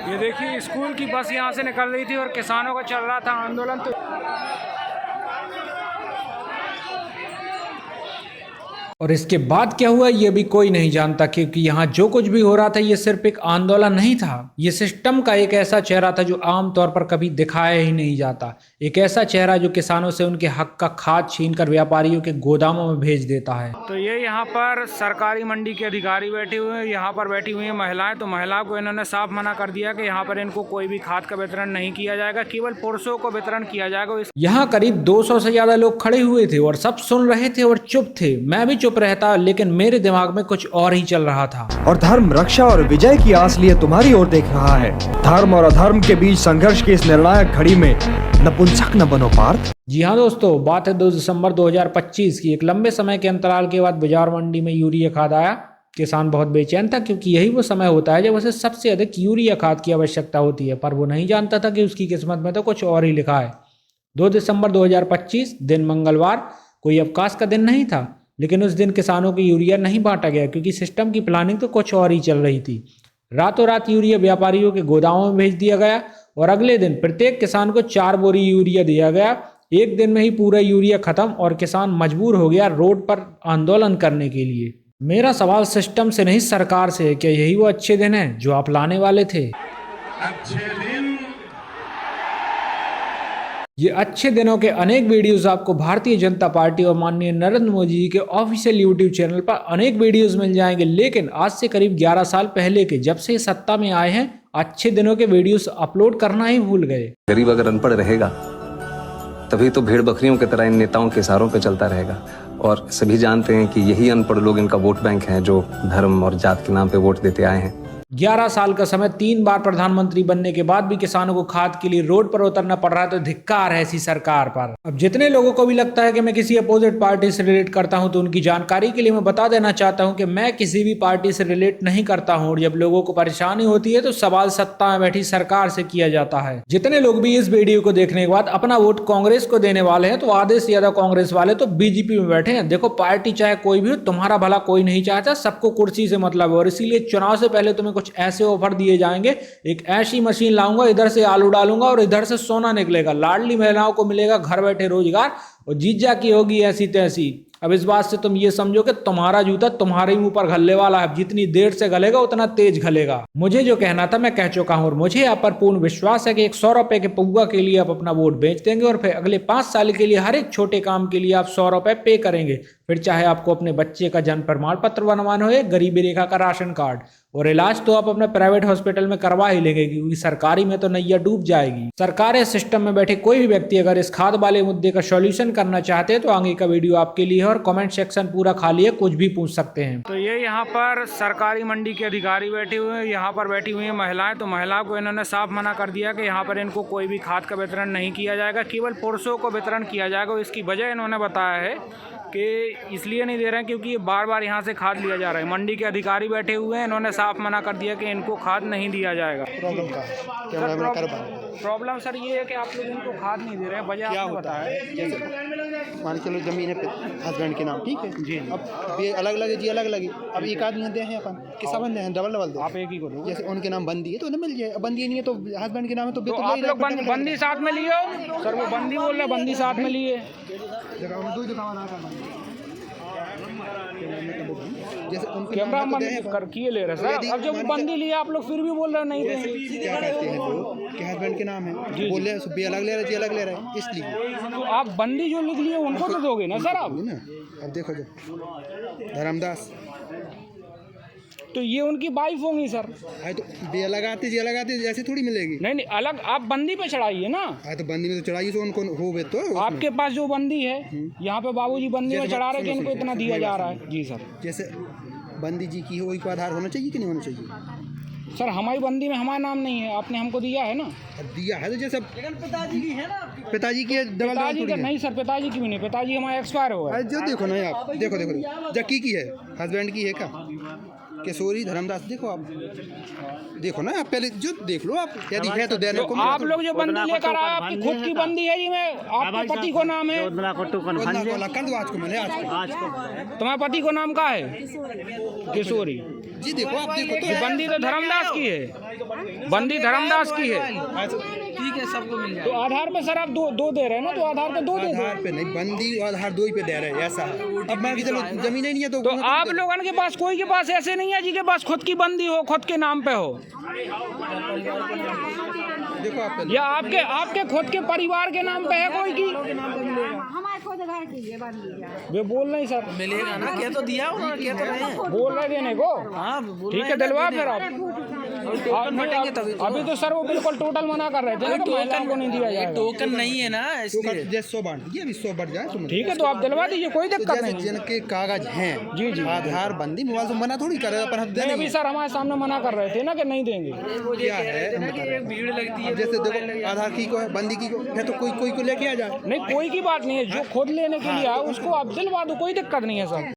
ये देखिए स्कूल की बस यहाँ से निकल रही थी और किसानों का चल रहा था आंदोलन। तो और इसके बाद क्या हुआ ये भी कोई नहीं जानता, क्योंकि यहाँ जो कुछ भी हो रहा था ये सिर्फ एक आंदोलन नहीं था, ये सिस्टम का एक ऐसा चेहरा था जो आम तौर पर कभी दिखाया ही नहीं जाता। एक ऐसा चेहरा जो किसानों से उनके हक का खाद छीनकर व्यापारियों के गोदामों में भेज देता है। तो ये यहाँ पर सरकारी मंडी के अधिकारी बैठे हुए हैं, यहाँ पर बैठी हुई है महिलाएं। तो महिलाओं को इन्होंने साफ मना कर दिया कि यहाँ पर इनको कोई भी खाद का वितरण नहीं किया जाएगा, केवल पुरुषों को वितरण किया जाएगा। यहाँ करीब 200 से ज्यादा लोग खड़े हुए थे और सब सुन रहे थे और चुप थे। मैं भी चुप रहता, लेकिन मेरे दिमाग में कुछ और ही चल रहा था। और धर्म रक्षा और विजय की आस लिए तुम्हारी ओर देख रहा है। धर्म और अधर्म के बीच संघर्ष की इस निर्णायक घड़ी में नपुंसक न बनो पार्थ। जी हाँ दोस्तों, बात है 2 दिसंबर 2025 की। एक लंबे समय के अंतराल के बाद बाजार मंडी में यूरिया खाद आया। किसान बहुत बेचैन था, क्योंकि यही वो समय होता है जब उसे सबसे अधिक यूरिया खाद की आवश्यकता होती है। पर वो नहीं जानता था कि उसकी किस्मत में तो कुछ और ही लिखा है। 2 दिसंबर 2025 दिन मंगलवार, कोई अवकाश का दिन नहीं था, लेकिन उस दिन किसानों की यूरिया नहीं बांटा गया, क्योंकि सिस्टम की प्लानिंग तो कुछ और ही चल रही थी। रातों रात यूरिया व्यापारियों के गोदामों में भेज दिया गया और अगले दिन प्रत्येक किसान को 4 बोरी यूरिया दिया गया। एक दिन में ही पूरा यूरिया खत्म और किसान मजबूर हो गया रोड पर आंदोलन करने के लिए। मेरा सवाल सिस्टम से नहीं सरकार से है, क्या यही वो अच्छे दिन है जो आप लाने वाले थे? ये अच्छे दिनों के अनेक वीडियोस आपको भारतीय जनता पार्टी और माननीय नरेंद्र मोदी जी के ऑफिशियल यूट्यूब चैनल पर अनेक वीडियोस मिल जाएंगे। लेकिन आज से करीब 11 साल पहले के, जब से सत्ता में आए हैं, अच्छे दिनों के वीडियोस अपलोड करना ही भूल गए। गरीब अगर अनपढ़ रहेगा तभी तो भेड़ बकरियों की तरह इन नेताओं के इशारों पे चलता रहेगा। और सभी जानते हैं कि यही अनपढ़ लोग इनका वोट बैंक है, जो धर्म और जात के नाम पे वोट देते आए हैं। 11 साल का समय, 3 बार प्रधानमंत्री बनने के बाद भी किसानों को खाद के लिए रोड पर उतरना पड़ रहा है, तो धिक्कार है ऐसी सरकार पर। अब जितने लोगों को भी लगता है कि मैं किसी अपोजिट पार्टी से रिलेट करता हूं, तो उनकी जानकारी के लिए मैं बता देना चाहता हूं कि मैं किसी भी पार्टी से रिलेट नहीं करता हूं। और जब लोगों को परेशानी होती है तो सवाल सत्ता में बैठी सरकार से किया जाता है। जितने लोग भी इस वीडियो को देखने के बाद अपना वोट कांग्रेस को देने वाले हैं, तो आधे से ज्यादा कांग्रेस वाले तो बीजेपी में बैठे हैं। देखो, पार्टी चाहे कोई भी हो, तुम्हारा भला कोई नहीं चाहता, सबको कुर्सी से मतलब है। और इसीलिए चुनाव से पहले तुम्हें कुछ ऐसे ऑफर दिए जाएंगे, एक ऐसी मशीन लाऊंगा, इधर से आलू डालूंगा और इधर से सोना निकलेगा, लाडली महिलाओं को मिलेगा घर बैठे रोजगार, और जीजा की होगी ऐसी तैसी। अब इस बात से तुम ये समझो कि तुम्हारा जूता तुम्हारे मुंह पर घलने वाला है। जितनी देर से घलेगा उतना तेज घलेगा। मुझे जो कहना था मैं कह चुका हूं, और मुझे आप पर पूर्ण विश्वास है कि 100 रुपए के पौवा के लिए आप अपना वोट बेच देंगे और फिर अगले 5 साल के लिए हर एक छोटे काम के लिए आप 100 रुपए पे करेंगे। फिर चाहे आपको अपने बच्चे का जन्म प्रमाण पत्र बनवाना हो, गरीबी रेखा का राशन कार्ड, और इलाज तो आप अपने प्राइवेट हॉस्पिटल में करवा ही लेंगे, क्योंकि सरकारी में तो नैया डूब जाएगी। सरकारी सिस्टम में बैठे कोई भी व्यक्ति अगर इस खाद वाले मुद्दे का सॉल्यूशन करना चाहते हैं तो आगे का वीडियो आपके लिए है, और कमेंट सेक्शन पूरा खाली है, कुछ भी पूछ सकते हैं। तो ये यहाँ पर सरकारी मंडी के अधिकारी बैठे हुए हैं, यहाँ पर बैठी हुई है महिलाएं। तो महिलाओं को इन्होंने साफ मना कर दिया कि यहाँ पर इनको कोई भी खाद का वितरण नहीं किया जाएगा, केवल पुरुषों को वितरण किया जाएगा। इसकी वजह इन्होंने बताया है कि इसलिए नहीं दे रहे हैं क्योंकि ये बार बार यहाँ से खाद लिया जा रहा है। मंडी के अधिकारी बैठे हुए हैं, इन्होंने साफ मना कर दिया कि इनको खाद नहीं दिया जाएगा। प्रॉब्लम सर ये है कि आप लोग इनको खाद नहीं दे रहे हैं, वजह आपने बताया। मान के चलो जमीन है हस्बैंड के नाम, ठीक है जी। अब ये अलग अलग है जी, अलग अलग है। अब एक आदमी दे हैं अपन किसा बंदे हैं, डबल डबल दो। आप एक ही को दो। जैसे उनके नाम बंदी है तो उन्हें मिल जाए, बंदी नहीं है तो हस्बैंड के नाम है तो आप लोग बंदी साथ में लिए हो सर? वो बंदी बोल रहे बंदी साथ में लिए। कैमरा कर किए ले रहे सर। अब जब बंदी लिए आप लोग फिर भी बोल रहे नहीं देंगे। क्या कहते हैं लोग कि हस्बैंड के नाम है, बोल रहे हैं अलग ले रहे जी, अलग ले रहे हैं, इसलिए तो आप बंदी जो लिख लिए उनको तो दोगे ना सर आप? ना अब देखो जो धर्मदास तो ये उनकी वाइफ होंगी सर। है तो बे लगाते जी, लगाते ऐसे थोड़ी मिलेगी। नहीं अलग आप बंदी पे चढ़ाइए ना। है तो बंदी में तो चढ़ाइए तो उनको हो तो आपके पास जो बंदी है यहाँ पे बाबूजी बंदी में चढ़ा रहे कि इनको इतना दिया जा रहा है। जी सर, जैसे बंदी जी की हो, एक आधार होना चाहिए कि नहीं होना चाहिए? सर हमारी बंदी में हमारा नाम नहीं है, आपने हमको दिया है ना। दिया है तो जैसे पिताजी की है ना, पिताजी की पिताजी का नहीं सर, पिताजी की भी नहीं, पिताजी हमारा एक्सपायर हो गया। जो देखो ना आप देखो जक्की की है, हस्बैंड की है क्या? किशोरी धर्मदास देखो आप, देखो ना आप पहले जो देख लो आप, यदि है तो देने को। आप लोग जो बंदी लेकर आए आपकी खुद की बंदी है जी? में आपके पति को नाम है? कर दो आज को, मैंने आज को तुम्हारे पति को नाम का है? किशोरी जी। देखो आप देखो तो बंदी तो धर्मदास की है, बंदी धर्मदास की है। ठीक है, सबको मिल जाए। तो आधार पे सर आप दो दे रहे हैं ना, तो आधार पे दो दे दो। आधार पे नहीं, बंदी और आधार दो ही पे दे रहे हैं, ऐसा है। अब मान के चलो जमीन ही नहीं है तो आप लोगों के पास कोई के पास ऐसे नहीं है जी के पास खुद की बंदी हो, खुद के नाम पे हो, देखो आप या आपके खुद के परिवार के नाम पे है कोई की? हमारे खुद घर की है बंदी। वे बोल नहीं सर, मिलेगा ना, कह तो दिया उन्होंने, कह तो रहे हैं। बोल रहे देने को। हाँ, बोल ठीक रहे है, हैं दिलवा देने फिर को। आप। टोकन बटेंगे तभी तो। अभी तो सर वो बिल्कुल टोटल मना कर रहे थे ना कि महिलाओं को नहीं दिया जाएगा। टोकन नहीं है ना, इसलिए। 100 बांट दीजिए, अभी 100 बढ़ जाए तो ठीक है, तो आप दिलवा दीजिए, कोई तो दिक्कत जैसे नहीं। जिनके कागज हैं जी, जी। आधार बंदी मोबाइल से मना थोड़ी कर रहे, पर हम नहीं, देंगे। अभी सर हमारे सामने मना कर रहे थे ना कि नहीं देंगे। क्या है हम बता रहे हैं। भीड़ लगती है, अब जैसे देखो आधार की को है, बंदी की को है, तो कोई को लेके आ जाए। नहीं, कोई की बात नहीं है, जो खुद लेने के लिए आए उसको आप दिलवा दो, कोई दिक्कत नहीं है सर।